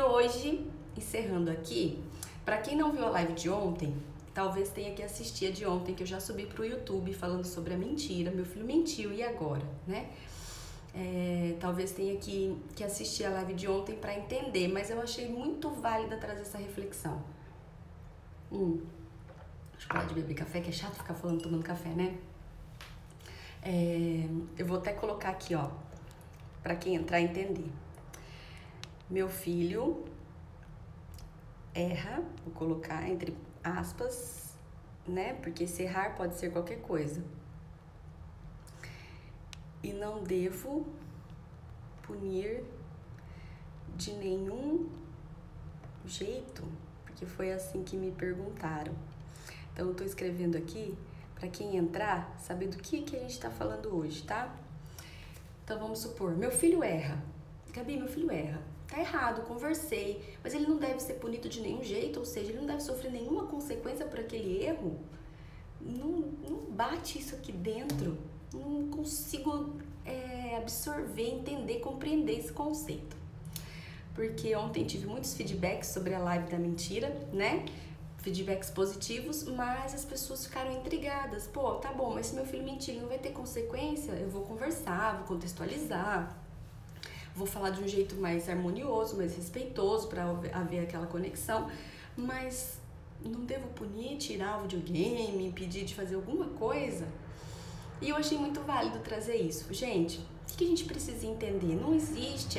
hoje, encerrando aqui, para quem não viu a live de ontem, talvez tenha que assistir a de ontem, que eu já subi pro YouTube falando sobre a mentira. Meu filho mentiu, e agora, né? Talvez tenha que assistir a live de ontem para entender, mas eu achei muito válida trazer essa reflexão. Deixa eu parar de beber café, que é chato ficar falando tomando café, né? Eu vou até colocar aqui, ó, para quem entrar entender. Meu filho erra, vou colocar entre aspas, né? Porque esse errar pode ser qualquer coisa. E não devo punir de nenhum jeito, porque foi assim que me perguntaram. Então eu tô escrevendo aqui para quem entrar saber do que a gente tá falando hoje, tá? Então vamos supor, meu filho erra. Gabi, meu filho erra. Tá errado, conversei, mas ele não deve ser punido de nenhum jeito, ou seja, ele não deve sofrer nenhuma consequência por aquele erro. Não bate isso aqui dentro. Não consigo absorver, entender, compreender esse conceito. Porque ontem tive muitos feedbacks sobre a live da mentira, né? Feedbacks positivos, mas as pessoas ficaram intrigadas. Pô, tá bom, mas se meu filho mentir, ele não vai ter consequência? Eu vou conversar, vou contextualizar, vou falar de um jeito mais harmonioso, mais respeitoso para haver aquela conexão, mas não devo punir, tirar o videogame, impedir de fazer alguma coisa? E eu achei muito válido trazer isso. Gente, o que a gente precisa entender? Não existe,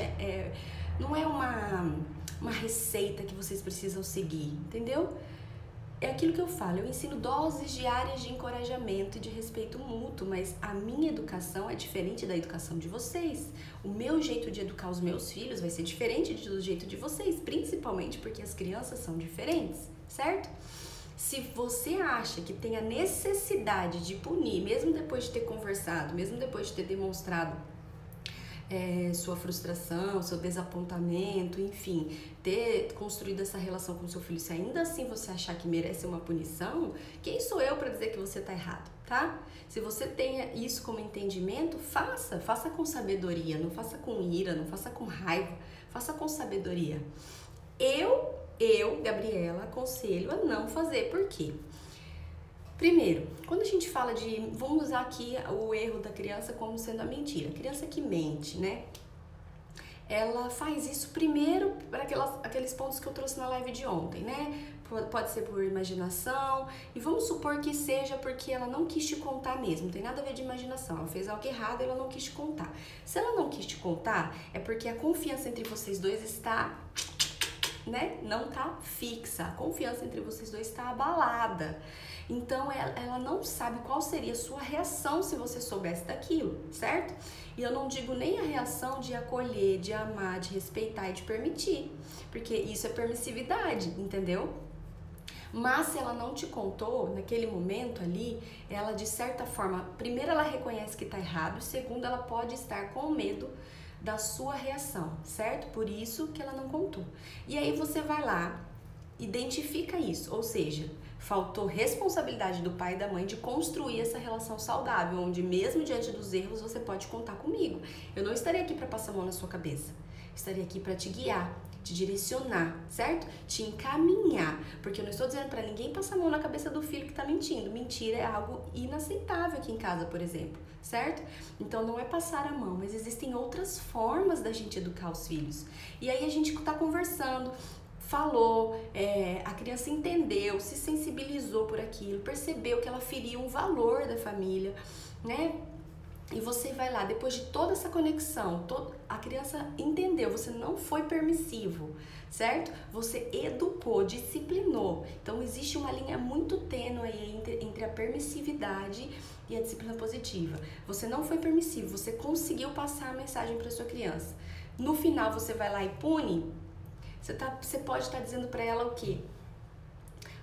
não é uma receita que vocês precisam seguir, entendeu? É aquilo que eu falo, eu ensino doses diárias de encorajamento e de respeito mútuo, mas a minha educação é diferente da educação de vocês. O meu jeito de educar os meus filhos vai ser diferente do jeito de vocês, principalmente porque as crianças são diferentes, certo? Se você acha que tem a necessidade de punir, mesmo depois de ter conversado, mesmo depois de ter demonstrado sua frustração, seu desapontamento, enfim, ter construído essa relação com seu filho, se ainda assim você achar que merece uma punição, quem sou eu para dizer que você tá errado, tá? Se você tenha isso como entendimento, faça com sabedoria, não faça com ira, não faça com raiva, faça com sabedoria. Eu, Gabriela, aconselho a não fazer. Por quê? Primeiro, quando a gente fala vamos usar aqui o erro da criança como sendo a mentira. A criança que mente, né? Ela faz isso primeiro para aqueles pontos que eu trouxe na live de ontem, né? Pode ser por imaginação, e vamos supor que seja porque ela não quis te contar mesmo, não tem nada a ver de imaginação, ela fez algo errado e ela não quis te contar. Se ela não quis te contar, é porque a confiança entre vocês dois está, né? Não tá fixa, a confiança entre vocês dois está abalada. Então, ela não sabe qual seria a sua reação se você soubesse daquilo, certo? E eu não digo nem a reação de acolher, de amar, de respeitar e de permitir, porque isso é permissividade, entendeu? Mas se ela não te contou, naquele momento ali, ela de certa forma, primeiro ela reconhece que tá errado, e segundo ela pode estar com medo da sua reação, certo? Por isso que ela não contou. E aí você vai lá, identifica isso, ou seja, faltou responsabilidade do pai e da mãe de construir essa relação saudável, onde mesmo diante dos erros você pode contar comigo. Eu não estarei aqui para passar a mão na sua cabeça, estarei aqui para te guiar, te direcionar, certo? Te encaminhar, porque eu não estou dizendo para ninguém passar a mão na cabeça do filho que tá mentindo. Mentira é algo inaceitável aqui em casa, por exemplo, certo? Então não é passar a mão, mas existem outras formas da gente educar os filhos. E aí a gente tá conversando, falou, a criança entendeu, se sensibilizou por aquilo, percebeu que ela feriu um valor da família, né? E você vai lá, depois de toda essa conexão, a criança entendeu, você não foi permissivo, certo? Você educou, disciplinou. Então existe uma linha muito tênue aí entre a permissividade e a disciplina positiva. Você não foi permissivo, você conseguiu passar a mensagem para sua criança. No final você vai lá e pune. Você pode estar dizendo para ela o quê?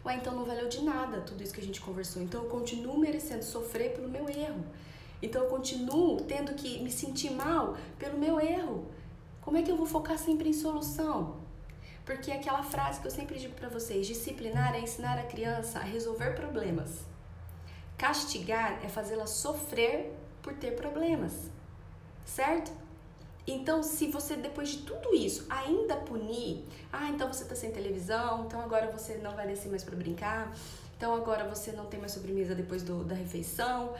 Ué, então não valeu de nada tudo isso que a gente conversou. Então eu continuo merecendo sofrer pelo meu erro. Então eu continuo tendo que me sentir mal pelo meu erro. Como é que eu vou focar sempre em solução? Porque aquela frase que eu sempre digo para vocês, disciplinar é ensinar a criança a resolver problemas. Castigar é fazê-la sofrer por ter problemas. Certo? Então, se você, depois de tudo isso, ainda punir, então você tá sem televisão, então agora você não vai descer mais pra brincar, então agora você não tem mais sobremesa depois da refeição.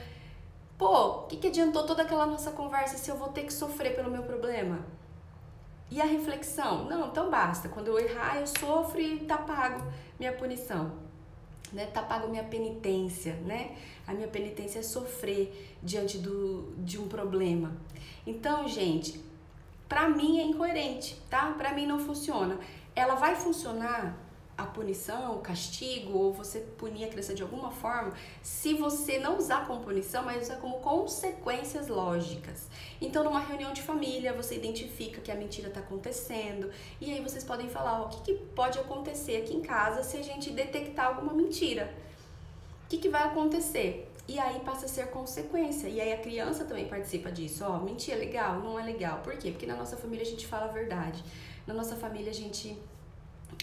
Pô, o que adiantou toda aquela nossa conversa se eu vou ter que sofrer pelo meu problema? E a reflexão? Não, então basta. Quando eu errar, eu sofro e tá pago minha punição. Né? Tá pago minha penitência, né? A minha penitência é sofrer diante de um problema. Então, gente, pra mim é incoerente, tá? Pra mim não funciona. Ela vai funcionar, a punição, o castigo, ou você punir a criança de alguma forma, se você não usar como punição, mas usar como consequências lógicas. Então, numa reunião de família, você identifica que a mentira está acontecendo, e aí vocês podem falar, o que pode acontecer aqui em casa se a gente detectar alguma mentira? O que vai acontecer? E aí passa a ser consequência, e aí a criança também participa disso. Mentir é legal? Não é legal. Por quê? Porque na nossa família a gente fala a verdade. Na nossa família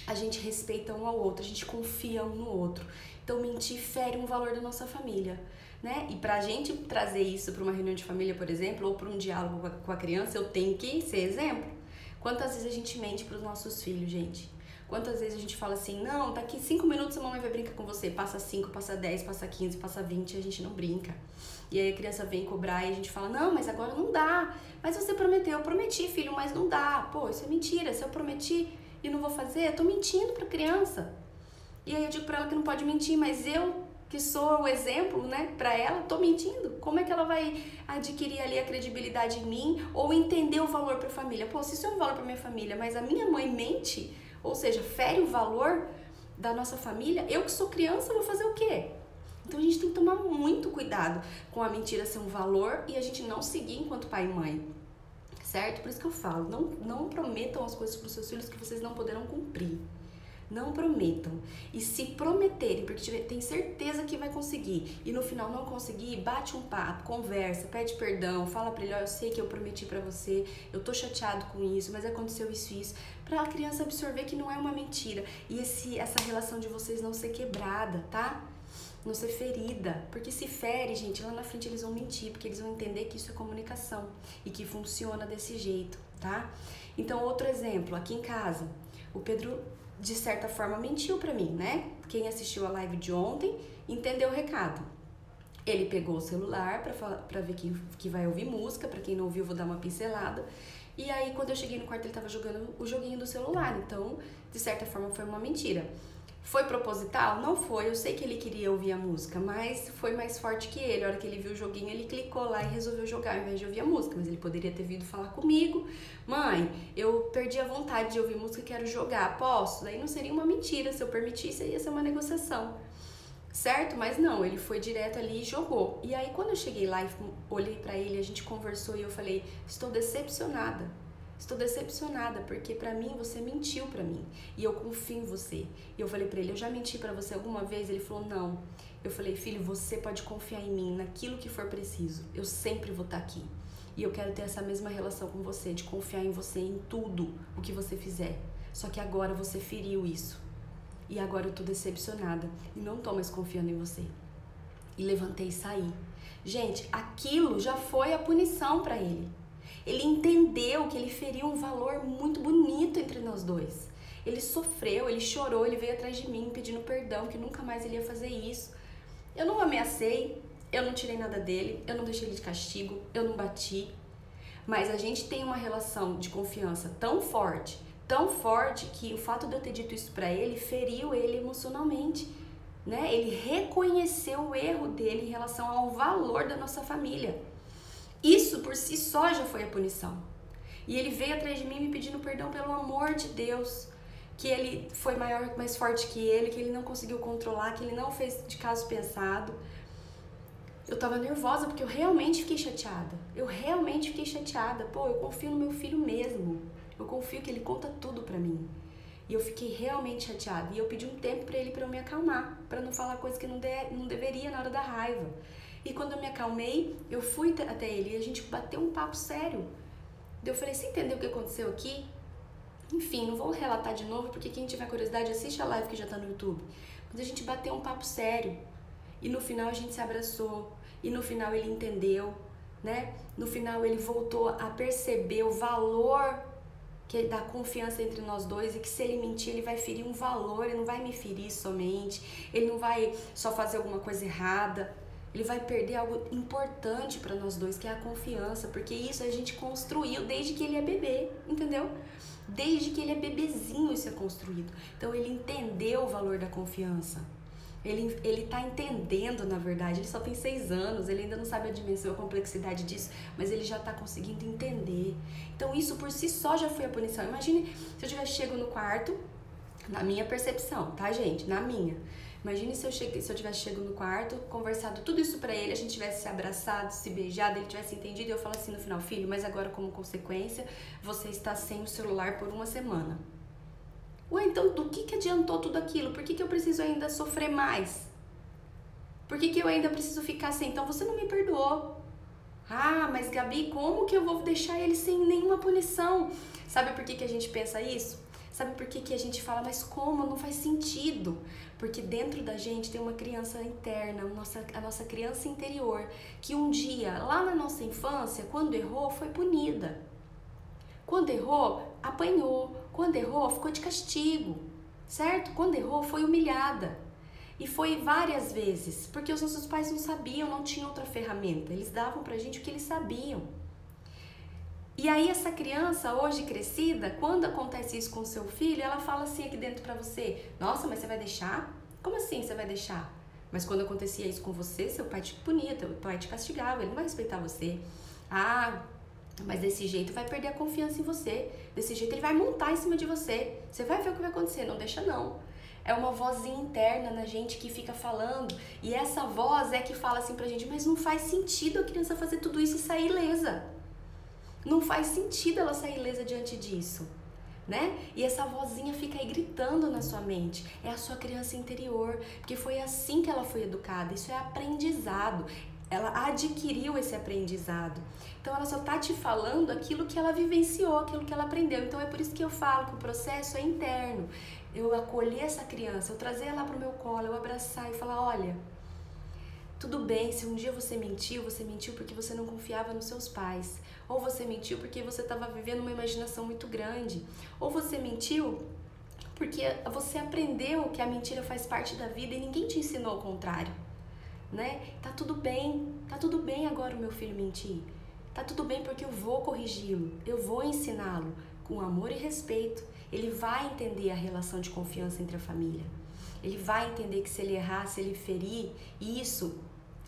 a gente respeita um ao outro, a gente confia um no outro. Então, mentir fere um valor da nossa família, né? E pra gente trazer isso pra uma reunião de família, por exemplo, ou pra um diálogo com a criança, eu tenho que ser exemplo. Quantas vezes a gente mente pros nossos filhos, gente? Quantas vezes a gente fala assim, não, daqui 5 minutos a mamãe vai brincar com você. Passa 5, passa 10, passa 15, passa 20 e a gente não brinca. E aí a criança vem cobrar e a gente fala, não, mas agora não dá. Mas você prometeu. Eu prometi, filho, mas não dá. Pô, isso é mentira. Se eu prometi e não vou fazer, eu tô mentindo pra criança. E aí eu digo pra ela que não pode mentir, mas eu, que sou o exemplo, né, pra ela, tô mentindo. Como é que ela vai adquirir ali a credibilidade em mim ou entender o valor pra família? Pô, se isso é um valor pra minha família, mas a minha mãe mente, ou seja, fere o valor da nossa família, eu que sou criança vou fazer o quê? Então a gente tem que tomar muito cuidado com a mentira ser um valor e a gente não seguir enquanto pai e mãe. Certo? Por isso que eu falo, não prometam as coisas para os seus filhos que vocês não poderão cumprir. Não prometam. E se prometerem, porque tem certeza que vai conseguir, e no final não conseguir, bate um papo, conversa, pede perdão, fala pra ele, eu sei que eu prometi pra você, eu tô chateado com isso, mas aconteceu isso, pra a criança absorver que não é uma mentira. E essa relação de vocês não ser quebrada, tá? Não ser ferida, porque se fere, gente, lá na frente eles vão mentir, porque eles vão entender que isso é comunicação e que funciona desse jeito, tá? Então, outro exemplo, aqui em casa, o Pedro, de certa forma, mentiu pra mim, né? Quem assistiu a live de ontem entendeu o recado. Ele pegou o celular pra ver que vai ouvir música, pra quem não ouviu, vou dar uma pincelada. E aí, quando eu cheguei no quarto, ele tava jogando o joguinho do celular, então, de certa forma, foi uma mentira. Foi proposital? Não foi, eu sei que ele queria ouvir a música, mas foi mais forte que ele. A hora que ele viu o joguinho, ele clicou lá e resolveu jogar ao invés de ouvir a música. Mas ele poderia ter vindo falar comigo, mãe, eu perdi a vontade de ouvir música e quero jogar, posso? Daí não seria uma mentira, se eu permitisse, ia ser uma negociação, certo? Mas não, ele foi direto ali e jogou. E aí quando eu cheguei lá e olhei pra ele, a gente conversou e eu falei, estou decepcionada, porque pra mim você mentiu pra mim e eu confio em você. E eu falei pra ele, eu já menti pra você alguma vez? Ele falou, não. Eu falei, filho, você pode confiar em mim, naquilo que for preciso. Eu sempre vou estar aqui. E eu quero ter essa mesma relação com você, de confiar em você em tudo o que você fizer. Só que agora você feriu isso. E agora eu tô decepcionada e não tô mais confiando em você. E levantei e saí. Gente, aquilo já foi a punição pra ele. Ele entendeu que ele feriu um valor muito bonito entre nós dois. Ele sofreu, ele chorou, ele veio atrás de mim pedindo perdão, que nunca mais ele ia fazer isso. Eu não ameacei, eu não tirei nada dele, eu não deixei ele de castigo, eu não bati. Mas a gente tem uma relação de confiança tão forte que o fato de eu ter dito isso pra ele feriu ele emocionalmente, né? Ele reconheceu o erro dele em relação ao valor da nossa família. Isso por si só já foi a punição. E ele veio atrás de mim me pedindo perdão pelo amor de Deus, que ele foi maior, mais forte que ele não conseguiu controlar, que ele não fez de caso pensado. Eu tava nervosa porque eu realmente fiquei chateada. Pô, eu confio no meu filho mesmo. Eu confio que ele conta tudo pra mim. E eu fiquei realmente chateada. E eu pedi um tempo pra ele pra eu me acalmar, pra não falar coisas que não deveria na hora da raiva. E quando eu me acalmei, eu fui até ele e a gente bateu um papo sério. Eu falei, você entendeu o que aconteceu aqui? Enfim, não vou relatar de novo, porque quem tiver curiosidade, assiste a live que já tá no YouTube. Mas a gente bateu um papo sério. E no final a gente se abraçou. E no final ele entendeu, né? No final ele voltou a perceber o valor da confiança entre nós dois, e que se ele mentir, ele vai ferir um valor, ele não vai me ferir somente, ele não vai só fazer alguma coisa errada, ele vai perder algo importante para nós dois, que é a confiança, porque isso a gente construiu desde que ele é bebê, entendeu? Desde que ele é bebezinho isso é construído. Então ele entendeu o valor da confiança. Ele tá entendendo, na verdade, ele só tem 6 anos, ele ainda não sabe a dimensão, a complexidade disso, mas ele já tá conseguindo entender. Então isso por si só já foi a punição. Imagine se eu tivesse chego no quarto, na minha percepção, tá, gente? Na minha. Imagine se eu tivesse chego no quarto, conversado tudo isso pra ele, a gente tivesse se abraçado, se beijado, ele tivesse entendido, e eu falo assim no final: filho, mas agora como consequência, você está sem o celular por 1 semana. Ué, então do que adiantou tudo aquilo? Por que eu preciso ainda sofrer mais? Por que eu ainda preciso ficar sem? Então você não me perdoou. Ah, mas Gabi, como que eu vou deixar ele sem nenhuma punição? Sabe por que a gente pensa isso? Sabe por que a gente fala, mas como? Não faz sentido. Porque dentro da gente tem uma criança interna, a nossa criança interior, que um dia, lá na nossa infância, quando errou, foi punida. Quando errou, apanhou. Quando errou, ficou de castigo, certo? Quando errou, foi humilhada. E foi várias vezes, porque os nossos pais não sabiam, não tinham outra ferramenta. Eles davam pra gente o que eles sabiam. E aí essa criança, hoje crescida, quando acontece isso com o seu filho, ela fala assim aqui dentro pra você: nossa, mas você vai deixar? Como assim você vai deixar? Mas quando acontecia isso com você, seu pai te punia, seu pai te castigava, ele não vai respeitar você. Ah, mas desse jeito vai perder a confiança em você. Desse jeito ele vai montar em cima de você. Você vai ver o que vai acontecer, não deixa não. É uma vozinha interna na gente que fica falando. E essa voz é que fala assim pra gente: mas não faz sentido a criança fazer tudo isso e sair ilesa. Não faz sentido ela sair ilesa diante disso, né? E essa vozinha fica aí gritando na sua mente. É a sua criança interior, porque foi assim que ela foi educada. Isso é aprendizado. Ela adquiriu esse aprendizado. Então ela só tá te falando aquilo que ela vivenciou, aquilo que ela aprendeu. Então é por isso que eu falo que o processo é interno. Eu acolher essa criança, eu trazer ela pro meu colo, eu abraçar e falar: olha, tudo bem, se um dia você mentiu porque você não confiava nos seus pais. Ou você mentiu porque você estava vivendo uma imaginação muito grande. Ou você mentiu porque você aprendeu que a mentira faz parte da vida e ninguém te ensinou o contrário, né? Tá tudo bem agora o meu filho mentir. Tá tudo bem porque eu vou corrigi-lo, eu vou ensiná-lo com amor e respeito. Ele vai entender a relação de confiança entre a família. Ele vai entender que se ele errar, se ele ferir, isso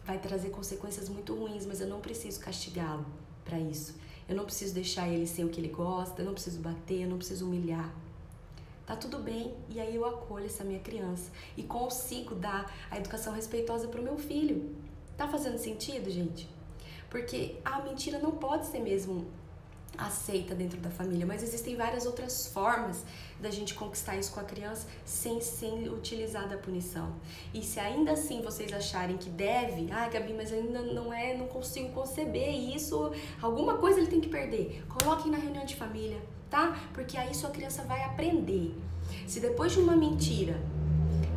vai trazer consequências muito ruins, mas eu não preciso castigá-lo para isso. Eu não preciso deixar ele sem o que ele gosta, eu não preciso bater, eu não preciso humilhar. Tá tudo bem, e aí eu acolho essa minha criança e consigo dar a educação respeitosa pro meu filho. Tá fazendo sentido, gente? Porque a mentira não pode ser mesmo aceita dentro da família, mas existem várias outras formas da gente conquistar isso com a criança sem utilizar da punição. E se ainda assim vocês acharem que deve, Gabi, mas ainda não consigo conceber isso, alguma coisa ele tem que perder, coloquem na reunião de família, tá? Porque aí sua criança vai aprender. Se depois de uma mentira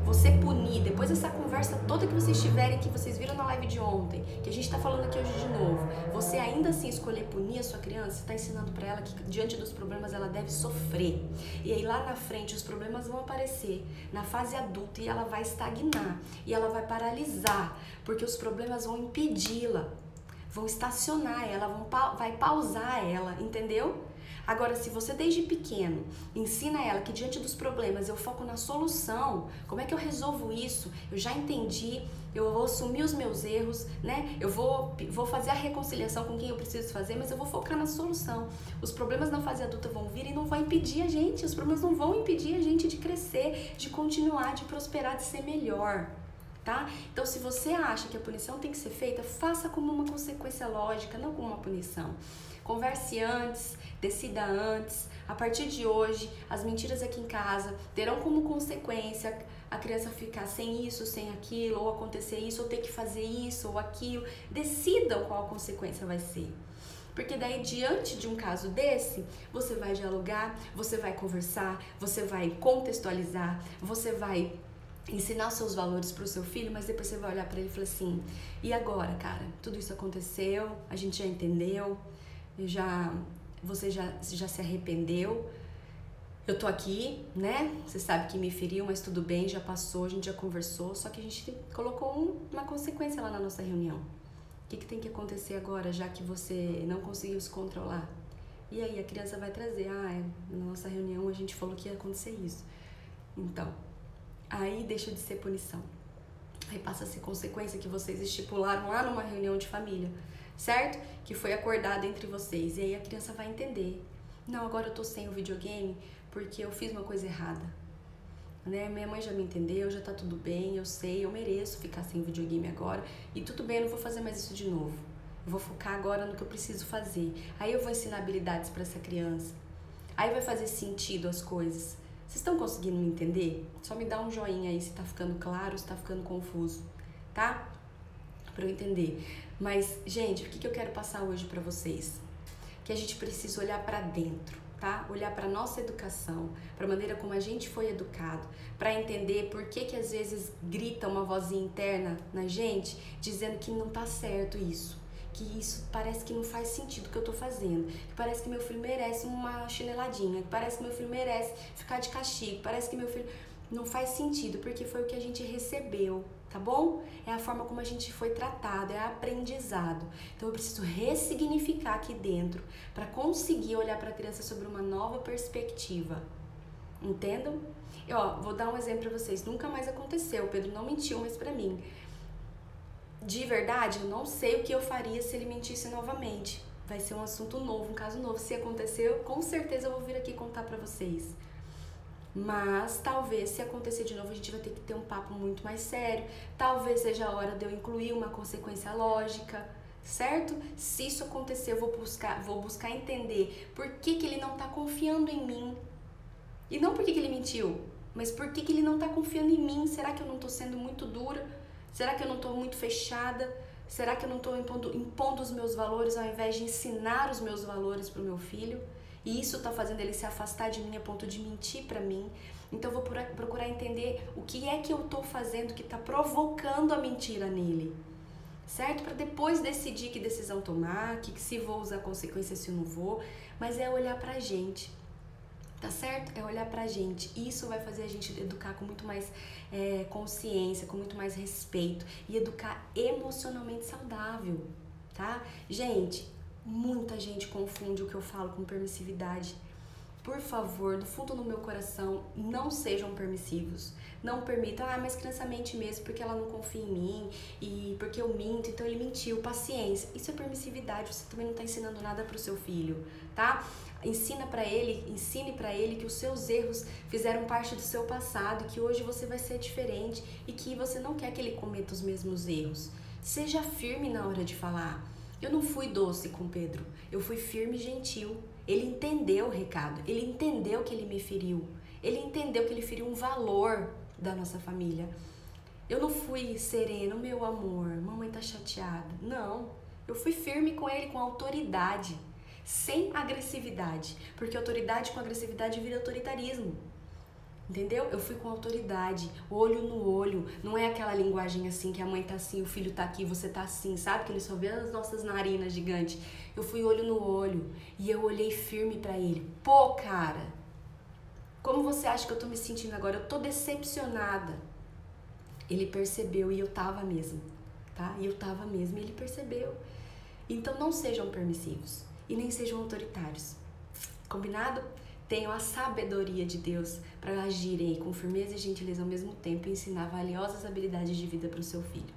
você punir, depois dessa conversa toda que vocês tiverem, que vocês viram na live de ontem, que a gente tá falando aqui hoje de novo, você ainda assim escolher punir a sua criança, você tá ensinando pra ela que diante dos problemas ela deve sofrer. E aí lá na frente os problemas vão aparecer na fase adulta e ela vai estagnar, e ela vai paralisar, porque os problemas vão impedi-la, vão estacionar ela, vai pausar ela, entendeu? Agora, se você desde pequeno ensina ela que diante dos problemas eu foco na solução, como é que eu resolvo isso? Eu já entendi, eu vou assumir os meus erros, né? Eu vou fazer a reconciliação com quem eu preciso fazer, mas eu vou focar na solução. Os problemas na fase adulta vão vir e não vão impedir a gente, os problemas não vão impedir a gente de crescer, de continuar, de prosperar, de ser melhor. Tá? Então, se você acha que a punição tem que ser feita, faça como uma consequência lógica, não como uma punição. Converse antes, decida antes. A partir de hoje, as mentiras aqui em casa terão como consequência a criança ficar sem isso, sem aquilo, ou acontecer isso, ou ter que fazer isso ou aquilo. Decidam qual a consequência vai ser. Porque daí, diante de um caso desse, você vai dialogar, você vai conversar, você vai contextualizar, você vai ensinar os seus valores pro seu filho, mas depois você vai olhar pra ele e falar assim, e agora, cara? Tudo isso aconteceu, a gente já entendeu, você já se arrependeu, eu tô aqui, né? Você sabe que me feriu, mas tudo bem, já passou, a gente já conversou, só que a gente colocou uma consequência lá na nossa reunião. O que tem que acontecer agora, já que você não conseguiu se controlar? E aí a criança vai trazer, na nossa reunião a gente falou que ia acontecer isso. Então, aí deixa de ser punição. Aí passa a ser consequência que vocês estipularam lá numa reunião de família, certo? Que foi acordado entre vocês. E aí a criança vai entender. Não, agora eu tô sem o videogame porque eu fiz uma coisa errada. Né? Minha mãe já me entendeu, já tá tudo bem, eu sei, eu mereço ficar sem videogame agora. E tudo bem, eu não vou fazer mais isso de novo. Eu vou focar agora no que eu preciso fazer. Aí eu vou ensinar habilidades para essa criança. Aí vai fazer sentido as coisas. Vocês estão conseguindo me entender? Só me dá um joinha aí se tá ficando claro, se tá ficando confuso, tá? Pra eu entender. Mas, gente, o que eu quero passar hoje pra vocês? Que a gente precisa olhar pra dentro, tá? Olhar pra nossa educação, pra maneira como a gente foi educado, pra entender por que às vezes grita uma vozinha interna na gente, dizendo que não tá certo isso. Que isso parece que não faz sentido o que eu tô fazendo, que parece que meu filho merece uma chineladinha, que parece que meu filho merece ficar de castigo, parece que meu filho não faz sentido, porque foi o que a gente recebeu, tá bom? É a forma como a gente foi tratado, é aprendizado. Então eu preciso ressignificar aqui dentro para conseguir olhar para a criança sobre uma nova perspectiva. Entendam? Vou dar um exemplo para vocês. Nunca mais aconteceu, o Pedro não mentiu mais para mim. De verdade, eu não sei o que eu faria se ele mentisse novamente. Vai ser um assunto novo, um caso novo. Se acontecer, com certeza eu vou vir aqui contar pra vocês. Mas talvez, se acontecer de novo, a gente vai ter que ter um papo muito mais sério. Talvez seja a hora de eu incluir uma consequência lógica, certo? Se isso acontecer, eu vou buscar entender por que ele não tá confiando em mim. E não por que ele mentiu, mas por que ele não tá confiando em mim. Será que eu não tô sendo muito dura? Será que eu não estou muito fechada? Será que eu não estou impondo os meus valores ao invés de ensinar os meus valores para o meu filho? E isso está fazendo ele se afastar de mim a ponto de mentir para mim. Então eu vou procurar entender o que é que eu estou fazendo que está provocando a mentira nele. Certo? Para depois decidir que decisão tomar, que se vou usar consequência, se não vou. Mas é olhar para a gente. Tá certo? É olhar pra gente. Isso vai fazer a gente educar com muito mais consciência, com muito mais respeito e educar emocionalmente saudável, tá? Gente, muita gente confunde o que eu falo com permissividade. Por favor, do fundo do meu coração, não sejam permissivos. Não permitam, mas criança mente mesmo porque ela não confia em mim e porque eu minto, então ele mentiu. Paciência. Isso é permissividade, você também não tá ensinando nada pro seu filho, tá? Ensine pra ele que os seus erros fizeram parte do seu passado, que hoje você vai ser diferente e que você não quer que ele cometa os mesmos erros. Seja firme na hora de falar. Eu não fui doce com Pedro, eu fui firme e gentil. Ele entendeu o recado, ele entendeu que ele me feriu, ele entendeu que ele feriu um valor da nossa família. Eu não fui sereno, meu amor, mamãe tá chateada. Não, eu fui firme com ele, com autoridade, sem agressividade, porque autoridade com agressividade vira autoritarismo. Entendeu? Eu fui com autoridade, olho no olho. Não é aquela linguagem assim que a mãe tá assim, o filho tá aqui, você tá assim, sabe? Que ele só vê as nossas narinas gigantes. Eu fui olho no olho e eu olhei firme pra ele. Pô, cara, como você acha que eu tô me sentindo agora? Eu tô decepcionada. Ele percebeu e eu tava mesmo, tá? E eu tava mesmo e ele percebeu. Então não sejam permissivos e nem sejam autoritários. Combinado? Tenham a sabedoria de Deus para agirem com firmeza e gentileza ao mesmo tempo e ensinar valiosas habilidades de vida para o seu filho.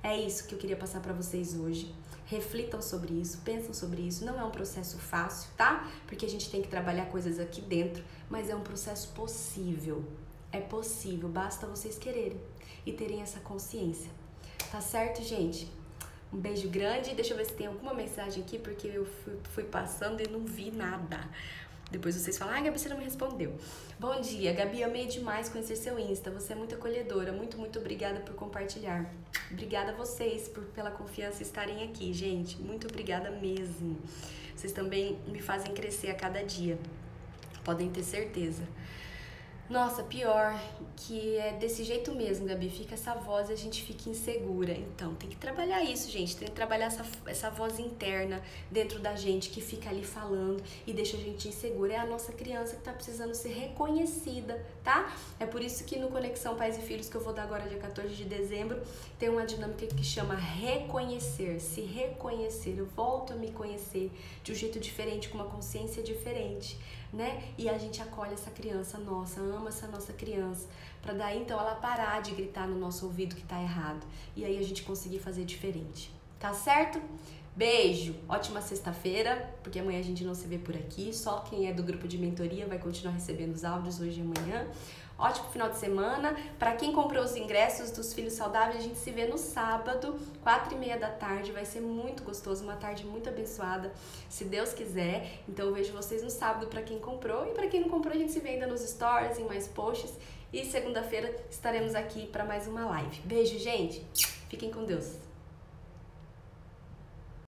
É isso que eu queria passar para vocês hoje. Reflitam sobre isso, pensam sobre isso. Não é um processo fácil, tá? Porque a gente tem que trabalhar coisas aqui dentro, mas é um processo possível. É possível, basta vocês quererem e terem essa consciência. Tá certo, gente? Um beijo grande. Deixa eu ver se tem alguma mensagem aqui, porque eu fui passando e não vi nada. Depois vocês falam, Gabi, você não me respondeu. Bom dia, Gabi, amei demais conhecer seu Insta. Você é muito acolhedora. Muito, muito obrigada por compartilhar. Obrigada a vocês pela confiança estarem aqui, gente. Muito obrigada mesmo. Vocês também me fazem crescer a cada dia. Podem ter certeza. Nossa, pior, que é desse jeito mesmo, Gabi, fica essa voz e a gente fica insegura. Então, tem que trabalhar isso, gente, tem que trabalhar essa voz interna dentro da gente que fica ali falando e deixa a gente insegura. É a nossa criança que tá precisando ser reconhecida, tá? É por isso que no Conexão Pais e Filhos, que eu vou dar agora dia 14 de dezembro, tem uma dinâmica que chama reconhecer, se reconhecer. Eu volto a me conhecer de um jeito diferente, com uma consciência diferente, né? E a gente acolhe essa criança nossa, ama essa nossa criança, para daí então ela parar de gritar no nosso ouvido que tá errado e aí a gente conseguir fazer diferente, tá certo? Beijo, ótima sexta-feira, porque amanhã a gente não se vê por aqui, só quem é do grupo de mentoria vai continuar recebendo os áudios hoje e amanhã. Ótimo final de semana. Para quem comprou os ingressos dos Filhos Saudáveis, a gente se vê no sábado, 4h30 da tarde. Vai ser muito gostoso, uma tarde muito abençoada, se Deus quiser. Então eu vejo vocês no sábado para quem comprou. E para quem não comprou, a gente se vê ainda nos stories, em mais posts. E segunda-feira estaremos aqui para mais uma live. Beijo, gente. Fiquem com Deus.